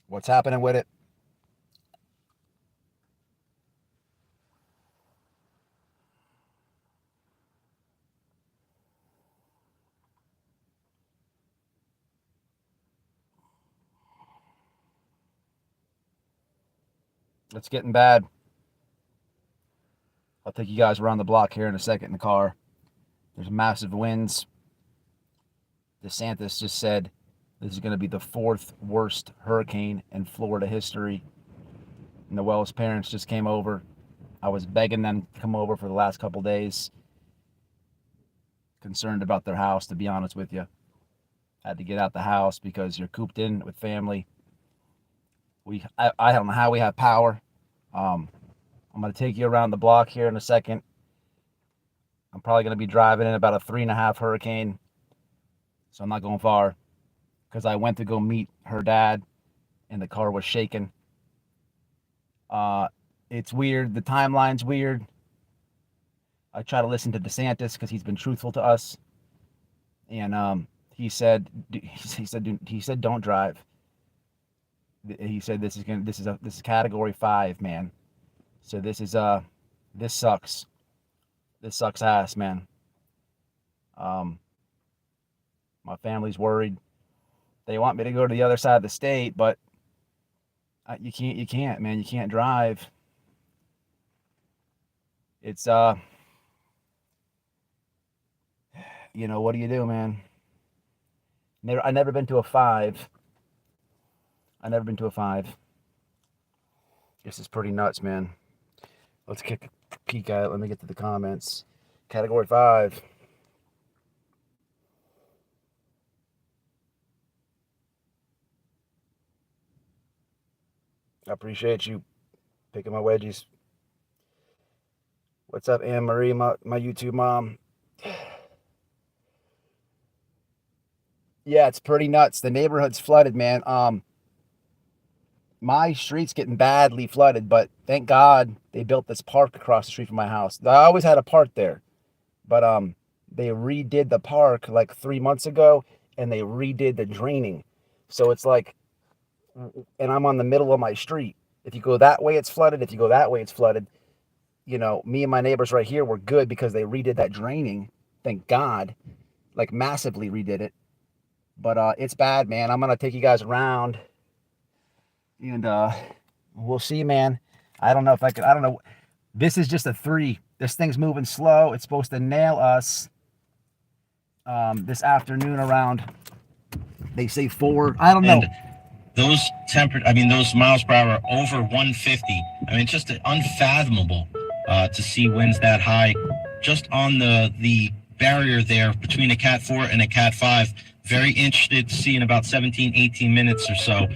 What's happening with it? It's getting bad. I'll take you guys around the block here in a second in the car. There's massive winds. DeSantis just said this is going to be the 4th worst hurricane in Florida history. Noelle's parents just came over. I was begging them to come over for the last couple days. Concerned about their house, to be honest with you. Had to get out the house because you're cooped in with family. I don't know how we have power. I'm going to take you around the block here in a second. I'm probably going to be driving in about a 3.5 hurricane. So I'm not going far. Because I went to go meet her dad and the car was shaking. It's weird. The timeline's weird. I try to listen to DeSantis because he's been truthful to us. And he said don't drive. He said this is category 5, man. So this sucks. This sucks ass, man. My family's worried. They want me to go to the other side of the state, but you can't, man. You can't drive. It's what do you do, man? I never been to a 5. This is pretty nuts, man. Let's kick a peek at it. Let me get to the comments. Category 5. I appreciate you picking my wedgies. What's up, Anne Marie, my YouTube mom? Yeah, it's pretty nuts. The neighborhood's flooded, man. My street's getting badly flooded, but thank God they built this park across the street from my house. I always had a park there, but they redid the park like 3 months ago, and they redid the draining. So it's like, and I'm on the middle of my street. If you go that way, it's flooded. If you go that way, it's flooded. Me and my neighbors right here were good because they redid that draining. Thank God. Like massively redid it. But it's bad, man. I'm going to take you guys around. And we'll see, man. I don't know. This is just a 3. This thing's moving slow. It's supposed to nail us this afternoon around, they say 4. I don't know. Those those miles per hour over 150. It's just unfathomable to see winds that high just on the barrier there between a Cat 4 and a Cat 5. Very interested to see in about 17, 18 minutes or so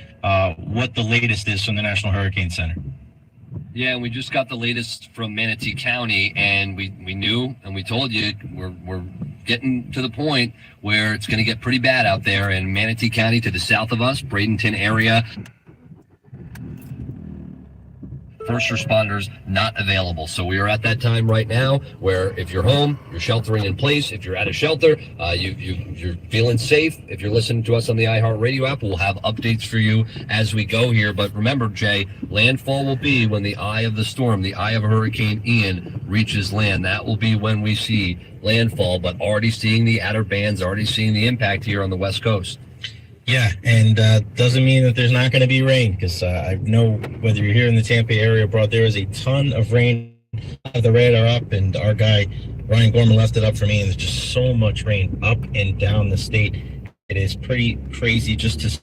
what the latest is from the National Hurricane Center. Yeah, we just got the latest from Manatee County, and we knew, and we told you we're getting to the point where it's going to get pretty bad out there in Manatee County to the south of us, Bradenton area. First responders not available. So we are at that time right now where if you're home, you're sheltering in place. If you're at a shelter, you're feeling safe. If you're listening to us on the iHeartRadio app, we'll have updates for you as we go here. But remember, Jay, landfall will be when the eye of the storm, the eye of Hurricane Ian reaches land. That will be when we see landfall, but already seeing the outer bands, already seeing the impact here on the West Coast. Yeah, and doesn't mean that there's not going to be rain, because I know whether you're here in the Tampa area or abroad, there is a ton of rain. I have the radar up, and our guy Ryan Gorman left it up for me, and there's just so much rain up and down the state. It is pretty crazy just to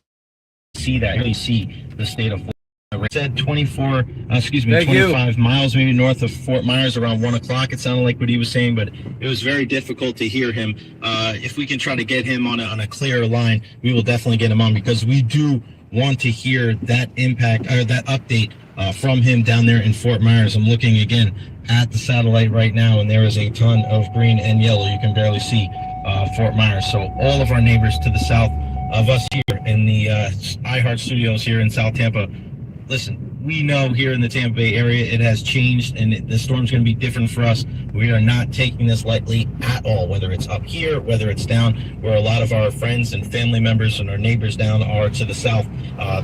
see that, really see the state of Florida. It said 25 miles maybe north of Fort Myers around 1 o'clock. It sounded like what he was saying, but it was very difficult to hear him. If we can try to get him on a clearer line, we will definitely get him on, because we do want to hear that impact or that update from him down there in Fort Myers. I'm looking again at the satellite right now, and there is a ton of green and yellow. You can barely see Fort Myers. So all of our neighbors to the south of us here in the iHeart Studios here in South Tampa, listen, we know here in the Tampa Bay area, it has changed, and the storm's going to be different for us. We are not taking this lightly at all, whether it's up here, whether it's down where a lot of our friends and family members and our neighbors down are to the south.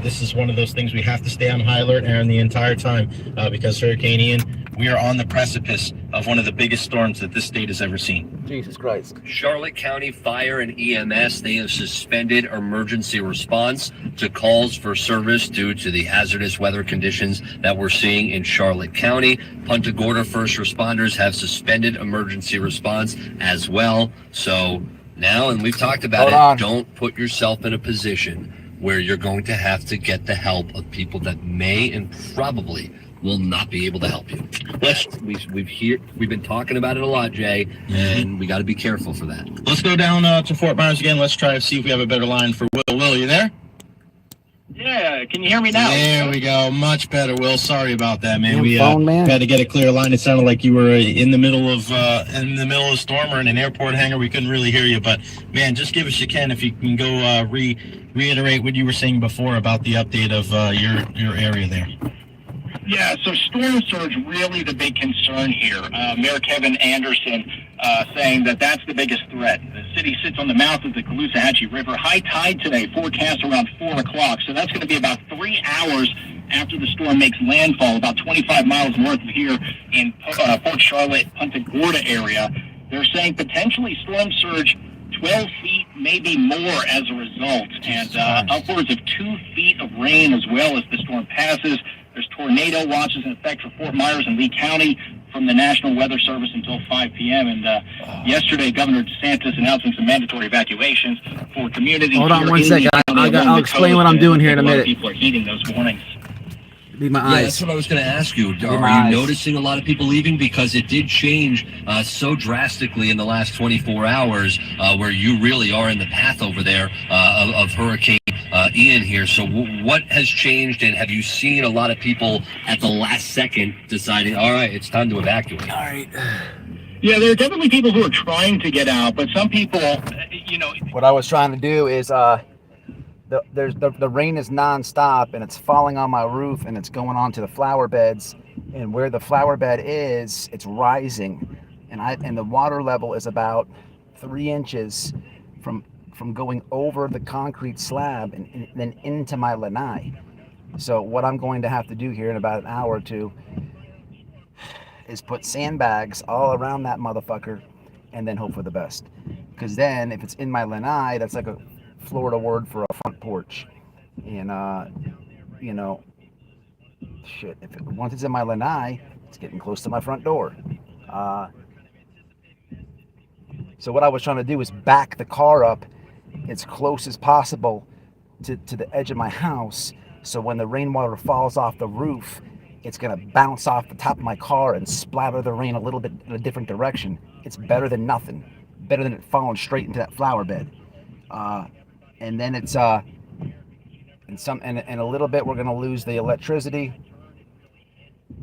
This is one of those things we have to stay on high alert, Aaron, the entire time, because Hurricane Ian, we are on the precipice of one of the biggest storms that this state has ever seen. Jesus Christ. Charlotte County Fire and EMS, they have suspended emergency response to calls for service due to the hazardous weather conditions that we're seeing in Charlotte County. Punta Gorda first responders have suspended emergency response as well. So now, and we've talked about it, don't put yourself in a position where you're going to have to get the help of people that may and probably will not be able to help you. We've been talking about it a lot, Jay, and we got to be careful for that. Let's go down to Fort Myers again. Let's try to see if we have a better line for Will. Will, you there? Yeah, can you hear me now? There we go. Much better, Will. Sorry about that, man. We phone, man. had to get a clear line. It sounded like you were in the middle of a storm or in an airport hangar. We couldn't really hear you, but man, just give us a can if you can go reiterate what you were saying before about the update of your area there. Yeah, so storm surge really the big concern here. Mayor Kevin Anderson saying that that's the biggest threat. The city sits on the mouth of the Caloosahatchee River. High tide today, forecast around 4 o'clock. So that's going to be about 3 hours after the storm makes landfall, about 25 miles north of here in Port Charlotte, Punta Gorda area. They're saying potentially storm surge 12 feet, maybe more as a result, and upwards of 2 feet of rain as well as the storm passes. There's tornado watches in effect for Fort Myers and Lee County from the National Weather Service until 5 p.m. And yesterday, Governor DeSantis announcing some mandatory evacuations for communities. Hold on one second. I'll explain what I'm doing here in a minute. People are heeding those warnings. Leave my eyes. That's what I was going to ask you. Are you noticing a lot of people leaving? Because it did change so drastically in the last 24 hours where you really are in the path over there of Hurricane Ian here. So what has changed, and have you seen a lot of people at the last second deciding, all right, it's time to evacuate? All right. Yeah, there are definitely people who are trying to get out, but some people, What I was trying to do is the rain is nonstop, and it's falling on my roof, and it's going onto the flower beds, and where the flower bed is, it's rising, and the water level is about 3 inches from going over the concrete slab and then into my lanai. So what I'm going to have to do here in about an hour or two is put sandbags all around that motherfucker and then hope for the best. Because then if it's in my lanai, that's like a Florida word for a front porch. And once it's in my lanai, it's getting close to my front door. So what I was trying to do is back the car up as close as possible to the edge of my house, so when the rainwater falls off the roof, it's going to bounce off the top of my car and splatter the rain a little bit in a different direction. It's better than nothing. Better than it falling straight into that flower bed. And then it's in a little bit we're going to lose the electricity,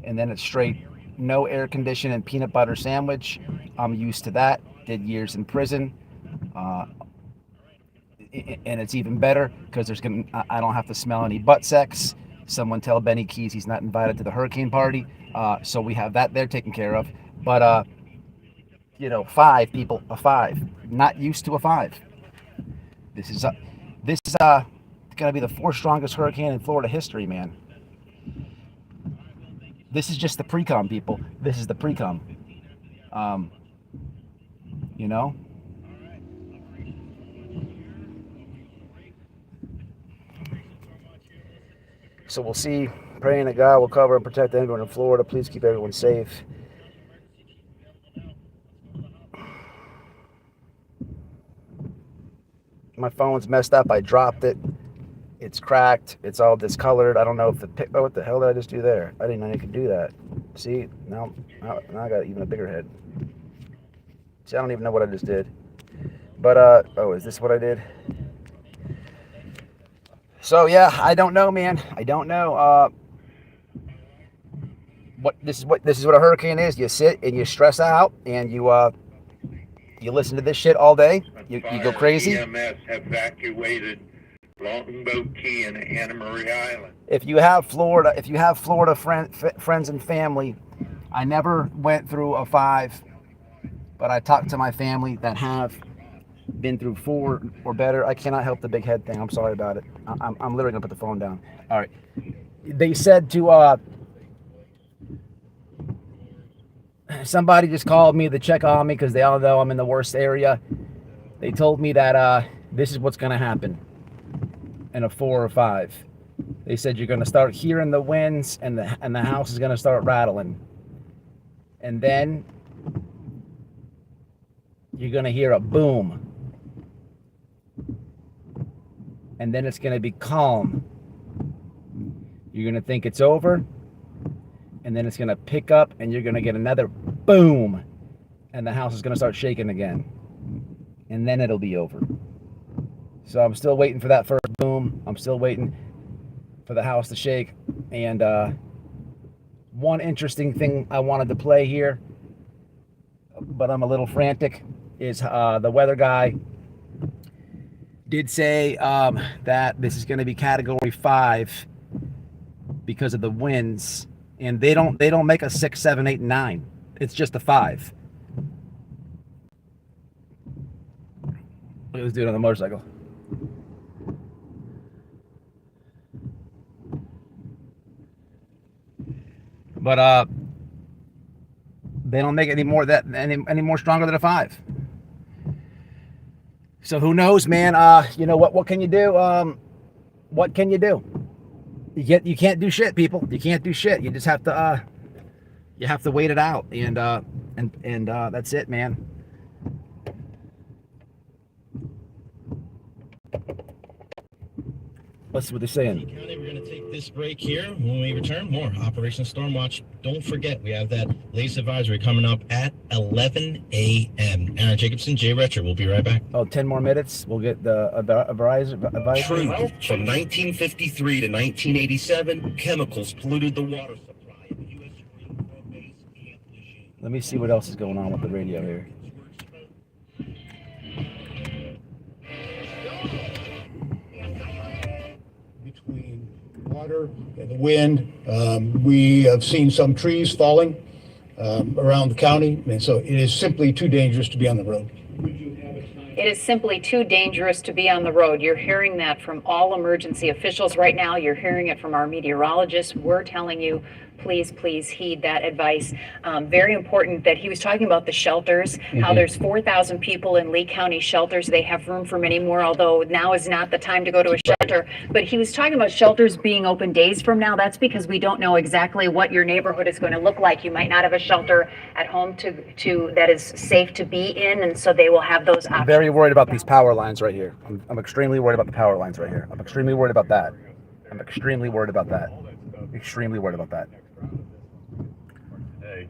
and then it's straight no air condition and peanut butter sandwich. I'm used to that. Did years in prison. And it's even better because I don't have to smell any butt sex. Someone tell Benny Keys he's not invited to the hurricane party. So we have that there taken care of. But 5 people, a 5, not used to a 5. This is gonna be the 4th strongest hurricane in Florida history, man. This is just the pre-com, people. This is the pre-com. So we'll see. Praying that God will cover and protect everyone in Florida. Please keep everyone safe. My phone's messed up. I dropped it. It's cracked. It's all discolored. I don't know if what the hell did I just do there? I didn't know you could do that. See, now I got even a bigger head. See, I don't even know what I just did. But is this what I did? So yeah, I don't know, man. I don't know. This is what a hurricane is. You sit and you stress out, and you listen to this shit all day. You go crazy. EMS evacuated Longboat Key and Anna Marie Island. if you have Florida friends and family, I never went through a 5, but I talked to my family that have been through 4 or better. I cannot help the big head thing. I'm sorry about it. I'm literally gonna put the phone down. All right. They said to somebody just called me to check on me because they all know I'm in the worst area. They told me that this is what's gonna happen in a 4 or 5. They said you're gonna start hearing the winds and the house is gonna start rattling, and then you're gonna hear a boom, and then it's gonna be calm. You're gonna think it's over, and then it's gonna pick up and you're gonna get another boom, and the house is gonna start shaking again, and then it'll be over. So I'm still waiting for that first boom. I'm still waiting for the house to shake. And one interesting thing I wanted to play here, but I'm a little frantic, is the weather guy did say that this is going to be category 5 because of the winds, and they don't make a 6, 7, 8, and 9. It's just a 5. Look at this dude on the motorcycle. But they don't make any more stronger than a 5. So who knows, man? You know what can you do? What can you do? You can't do shit, people. You can't do shit. You just have to wait it out, and that's it, man. Let's see what they're saying. County, we're going to take this break here. When we return, more Operation Stormwatch. Don't forget, we have that latest advisory coming up at 11 a.m. Aaron Jacobson, Jay Retcher. We'll be right back. Oh, 10 more minutes. We'll get the advisory. From 1953 to 1987, chemicals polluted the water supply of the U.S. Supreme Court base Camp Lejeune. Let me see what else is going on with the radio here. Between water and the wind, we have seen some trees falling around the county, and so it is simply too dangerous to be on the road. It is simply too dangerous to be on the road. You're hearing that from all emergency officials right now. You're hearing it from our meteorologists. We're telling you, please heed that advice. Very important that he was talking about the shelters, how there's 4,000 people in Lee County shelters. They have room for many more, although now is not the time to go to a shelter. But he was talking about shelters being open days from now. That's because we don't know exactly what your neighborhood is going to look like. You might not have a shelter at home to that is safe to be in, and so they will have those options. I'm very worried about these power lines right here. I'm extremely worried about the power lines right here. I'm extremely worried about that. Extremely worried about that. Today.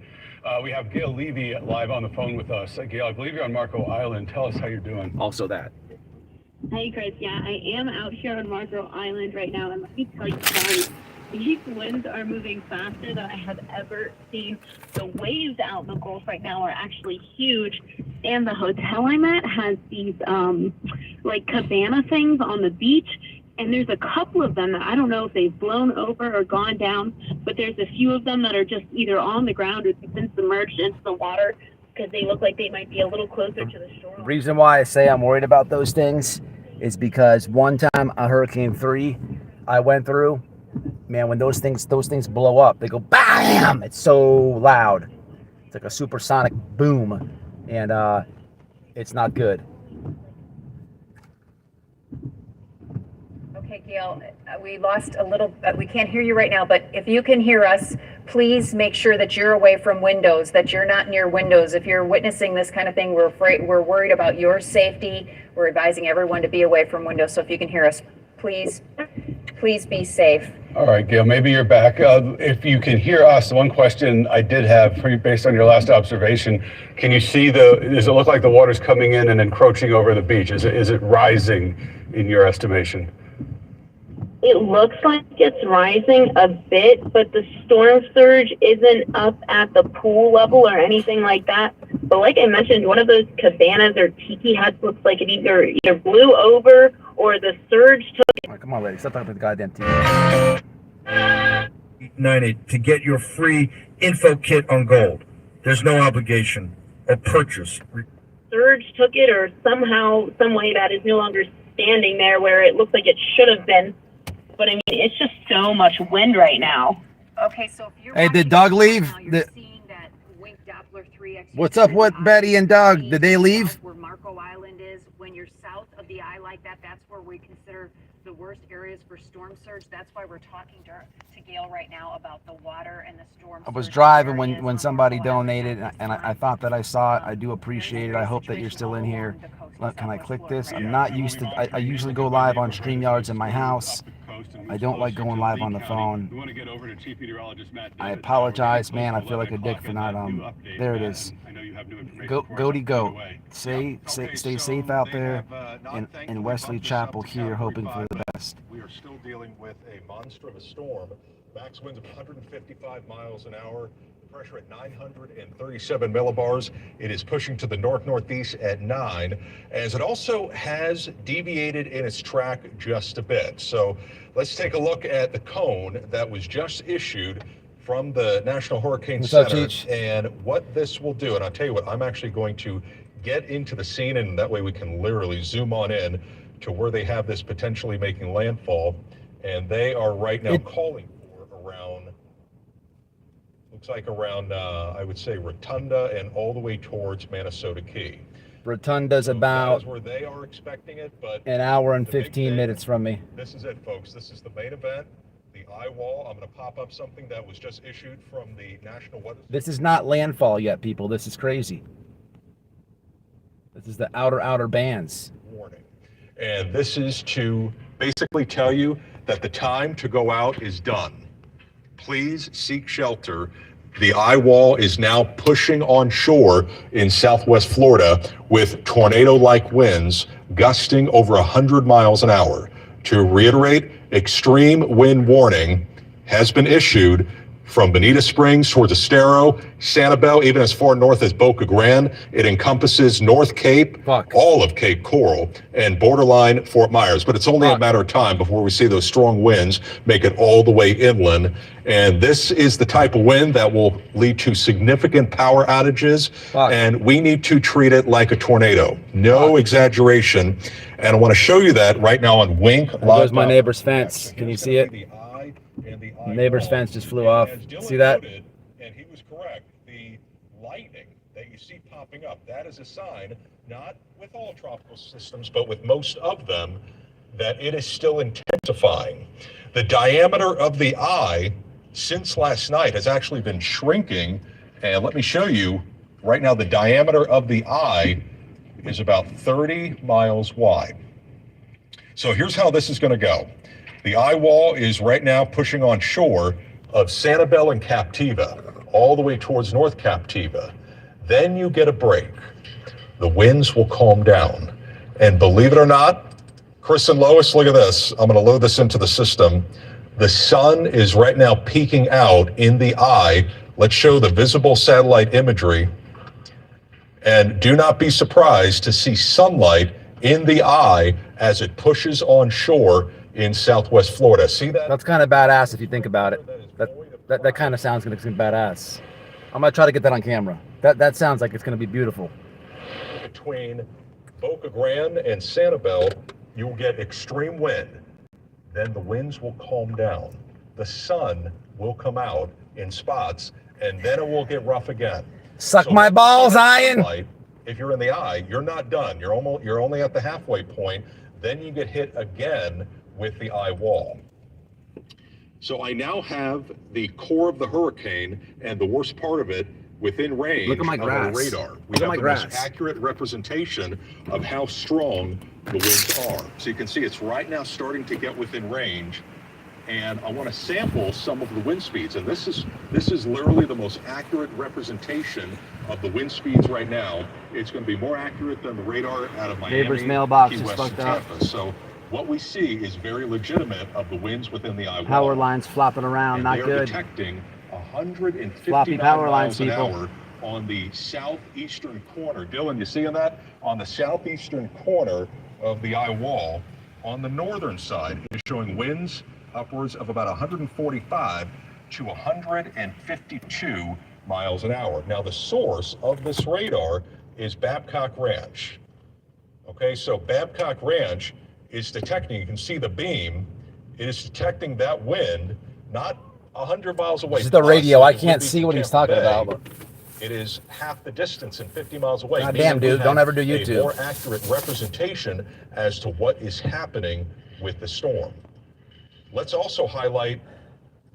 We have Gail Levy live on the phone with us. Gail, I believe you're on Marco Island. Tell us how you're doing. Also that. Hey, Chris. Yeah, I am out here on Marco Island right now, and let me tell you guys, these winds are moving faster than I have ever seen. The waves out in the Gulf right now are actually huge, and the hotel I'm at has these like cabana things on the beach. And there's a couple of them that I don't know if they've blown over or gone down, but there's a few of them that are just either on the ground or they've been submerged into the water because they look like they might be a little closer to the shore. The reason why I say I'm worried about those things is because one time a Hurricane 3 I went through, man, when those things blow up, they go BAM! It's so loud. It's like a supersonic boom, and it's not good. Okay, Gail, we lost a little, we can't hear you right now, but if you can hear us, please make sure that you're away from windows, that you're not near windows. If you're witnessing this kind of thing, we're worried about your safety. We're advising everyone to be away from windows. So if you can hear us, please be safe. All right, Gail, maybe you're back. If you can hear us, one question I did have for you based on your last observation, can you see does it look like the water's coming in and encroaching over the beach? Is it rising in your estimation? It looks like it's rising a bit, but the storm surge isn't up at the pool level or anything like that. But like I mentioned, one of those cabanas or tiki huts looks like it either blew over or the surge took. All right, come on, lady. Stop talking about the goddamn TV. to get your free info kit on gold. There's no obligation or purchase. Surge took it, or somehow, some way that is no longer standing there where it looks like it should have been. But I mean, it's just so much wind right now. Okay, so if you're Hey, did watching Doug this leave? right now, you're seeing that Wink Doppler 3X. What's up with Betty and Doug? Did they leave? Where Marco Island is, when you're south of the eye like that, that's where we consider the worst areas for storm surge. That's why we're talking to Gail right now about the water and the storm. I was surge driving areas when on somebody Marco Island donated, at this and I time. thought that I saw it. I do appreciate it. I hope that you're still in here. Look, can I click this? I'm not used to. I usually go live on StreamYards in my house. I don't like going live on the phone. I apologize, man. I feel like a dick for not. There it is. Go. Stay safe out there in Wesley Chapel here, hoping for the best. We are still dealing with a monster of a storm. Max winds of 155 miles an hour. Pressure at 937 millibars. It is pushing to the northeast at 9, as it also has deviated in its track just a bit. So let's take a look at the cone that was just issued from the National Hurricane Center and what this will do. And I'll tell you what, I'm actually going to get into the scene, and that way we can literally zoom on in to where they have this potentially making landfall. And they are right now calling for around, looks like around, I would say Rotunda and all the way towards Minnesota Key. Rotunda's about where they are expecting it, but an hour and 15 minutes from me. This is it, folks. This is the main event, the eye wall. I'm going to pop up something that was just issued from the National Weather. This is not landfall yet, people. This is crazy. This is the outer bands. Warning. And this is to basically tell you that the time to go out is done. Please seek shelter. The eye wall is now pushing on shore in southwest Florida with tornado-like winds gusting over 100 miles an hour. To reiterate, extreme wind warning has been issued from Bonita Springs towards Estero, Sanibel, even as far north as Boca Grande. It encompasses North Cape, all of Cape Coral, and borderline Fort Myers. But it's only a matter of time before we see those strong winds make it all the way inland. And this is the type of wind that will lead to significant power outages. And we need to treat it like a tornado. No exaggeration. And I want to show you that right now on Wink. There's my neighbor's fence. Can you see it? The neighbor's fence just flew off. See that? And he was correct. The lightning that you see popping up, that is a sign, not with all tropical systems, but with most of them, that it is still intensifying. The diameter of the eye since last night has actually been shrinking. And let me show you right now, the diameter of the eye is about 30 miles wide. So here's how this is going to go. The eye wall is right now pushing on shore of Sanibel and Captiva, all the way towards North Captiva. Then you get a break. The winds will calm down. And believe it or not, Chris and Lois, look at this. I'm going to load this into the system. The sun is right now peeking out in the eye. Let's show the visible satellite imagery. And do not be surprised to see sunlight in the eye as it pushes on shore in southwest Florida. See that? That's kind of badass if you think about it. That kind of sounds like it's badass. I'm gonna try to get that on camera. That sounds like it's gonna be beautiful. Between Boca Grande and Sanibel, you will get extreme wind. Then the winds will calm down. The sun will come out in spots, and then it will get rough again. Suck my balls, Ian. If you're in the eye, you're not done. You're only at the halfway point. Then you get hit again with the eye wall. So I now have the core of the hurricane and the worst part of it within range Look at my grass. of our radar. We Look at have my the grass. most accurate representation of how strong the winds are. So you can see it's right now starting to get within range. And I want to sample some of the wind speeds. And this is literally the most accurate representation of the wind speeds right now. It's going to be more accurate than the radar out of Miami, Neighbor's mailbox Key is West, fucked and up. Tampa. So what we see is very legitimate of the winds within the eye wall. Power lines flopping around, And not they're good. detecting 159 Floppy power lines, miles an people. hour on the southeastern corner. Dylan, you seeing that? On the southeastern corner of the eye wall, on the northern side, is showing winds upwards of about 145 to 152 miles an hour. Now, the source of this radar is Babcock Ranch. Okay, so Babcock Ranch is detecting, you can see the beam, it is detecting that wind, not 100 miles away. This is the radio. I can't see what he's talking about. But it is half the distance and 50 miles away. God damn, dude, don't ever do YouTube. A more accurate representation as to what is happening with the storm. Let's also highlight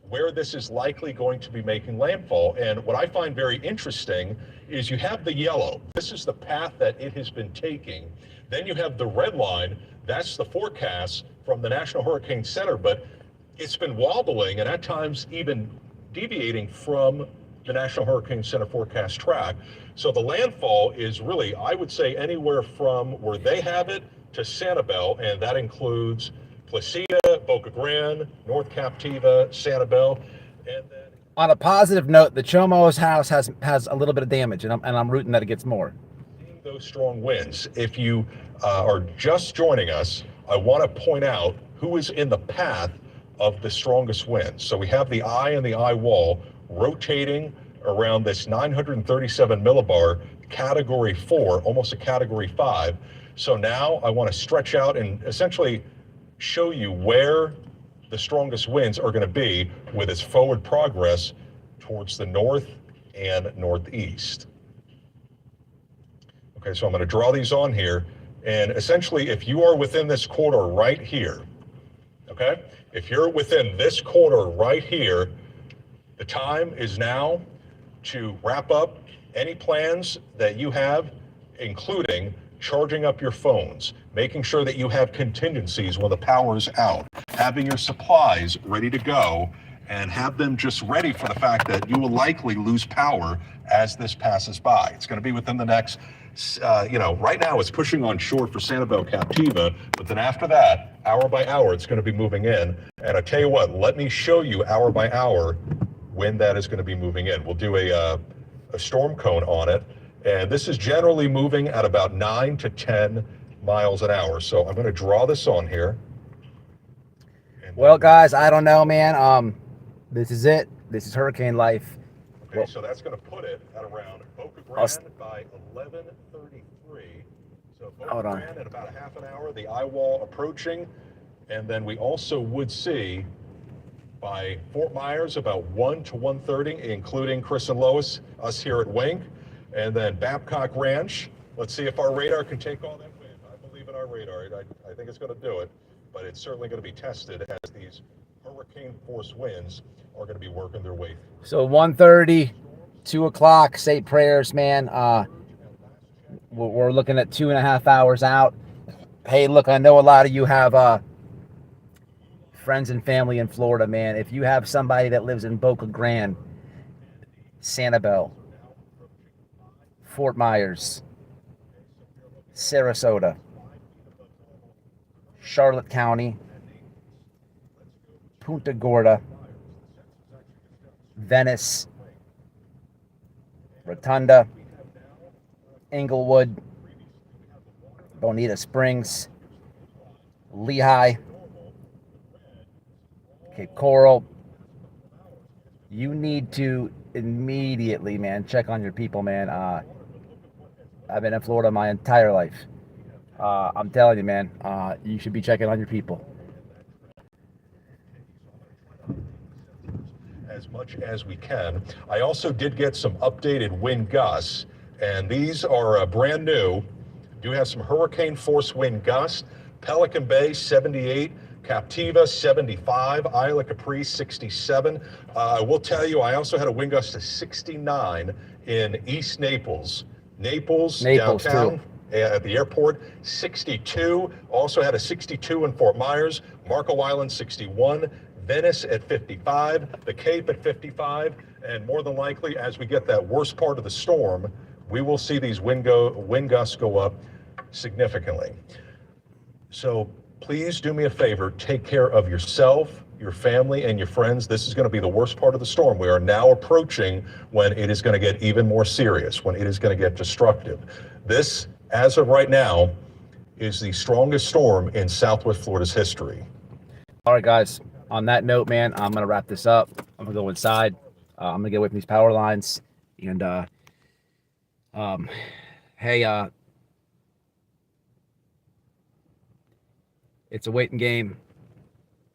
where this is likely going to be making landfall. And what I find very interesting is you have the yellow. This is the path that it has been taking. Then you have the red line. That's the forecast from the National Hurricane Center, but it's been wobbling and at times even deviating from the National Hurricane Center forecast track. So the landfall is really, I would say, anywhere from where they have it to Sanibel, and that includes Placida, Boca Grande, North Captiva, Sanibel, and then... On a positive note, the Chomo's house has a little bit of damage, and I'm rooting that it gets more. Those strong winds. If you are just joining us, I want to point out who is in the path of the strongest winds. So we have the eye and the eye wall rotating around this 937 millibar, category 4, almost a category 5. So now I want to stretch out and essentially show you where the strongest winds are going to be with its forward progress towards the north and northeast. Okay, so I'm going to draw these on here, and essentially if you are within this corridor right here, okay, if you're within this corridor right here, the time is now to wrap up any plans that you have, including charging up your phones, making sure that you have contingencies when the power is out, having your supplies ready to go, and have them just ready for the fact that you will likely lose power as this passes by. It's going to be within the next, right now it's pushing on shore for Sanibel Captiva, but then after that, hour by hour, it's going to be moving in. And I tell you what, let me show you hour by hour when that is going to be moving in. We'll do a storm cone on it. And this is generally moving at about 9 to 10 miles an hour. So I'm going to draw this on here. Well, guys, I don't know, man. This is it. This is hurricane life. Okay, well, so that's going to put it at around Boca Grande by 11:33. So Boca Grande at about a half an hour, the eye wall approaching. And then we also would see by Fort Myers about 1 to 1:30, including Chris and Lois, us here at Wink. And then Babcock Ranch. Let's see if our radar can take all that wind. I believe in our radar. I think it's going to do it, but it's certainly going to be tested as these hurricane force winds are going to be working their way through. So 1:30, 2 o'clock, say prayers, man. We're looking at 2.5 hours out. Hey, look, I know a lot of you have friends and family in Florida, man. If you have somebody that lives in Boca Grande, Sanibel, Fort Myers, Sarasota, Charlotte County, Punta Gorda, Venice, Rotunda, Inglewood, Bonita Springs, Lehigh, Cape Coral. You need to immediately, man, check on your people, man. I've been in Florida my entire life. I'm telling you, man, you should be checking on your people. As much as we can. I also did get some updated wind gusts, and these are brand new. Do have some hurricane force wind gusts. Pelican Bay 78, Captiva 75, Isla Capri 67. I will tell you, I also had a wind gust of 69 in East Naples. Naples downtown too. At the airport, 62. Also had a 62 in Fort Myers, Marco Island 61, Venice at 55, the Cape at 55, and more than likely, as we get that worst part of the storm, we will see these wind gusts go up significantly. So please do me a favor, take care of yourself, your family, and your friends. This is going to be the worst part of the storm. We are now approaching when it is going to get even more serious, when it is going to get destructive. This, as of right now, is the strongest storm in Southwest Florida's history. All right, guys. on that note, man, I'm gonna wrap this up. I'm gonna go inside. I'm gonna get away from these power lines. And hey, it's a waiting game.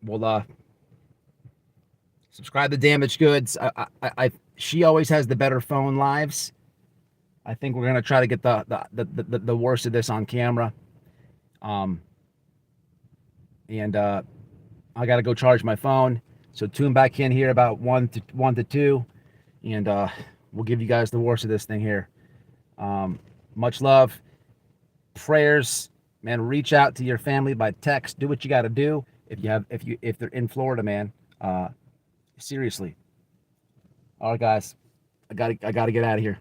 We'll subscribe to Damaged Goods. She always has the better phone lives. I think we're gonna try to get the worst of this on camera. And I gotta go charge my phone. So tune back in here about 1 to 2, and we'll give you guys the worst of this thing here. Much love, prayers, man. Reach out to your family by text. Do what you got to do if they're in Florida, man. Seriously. All right, guys, I gotta get out of here.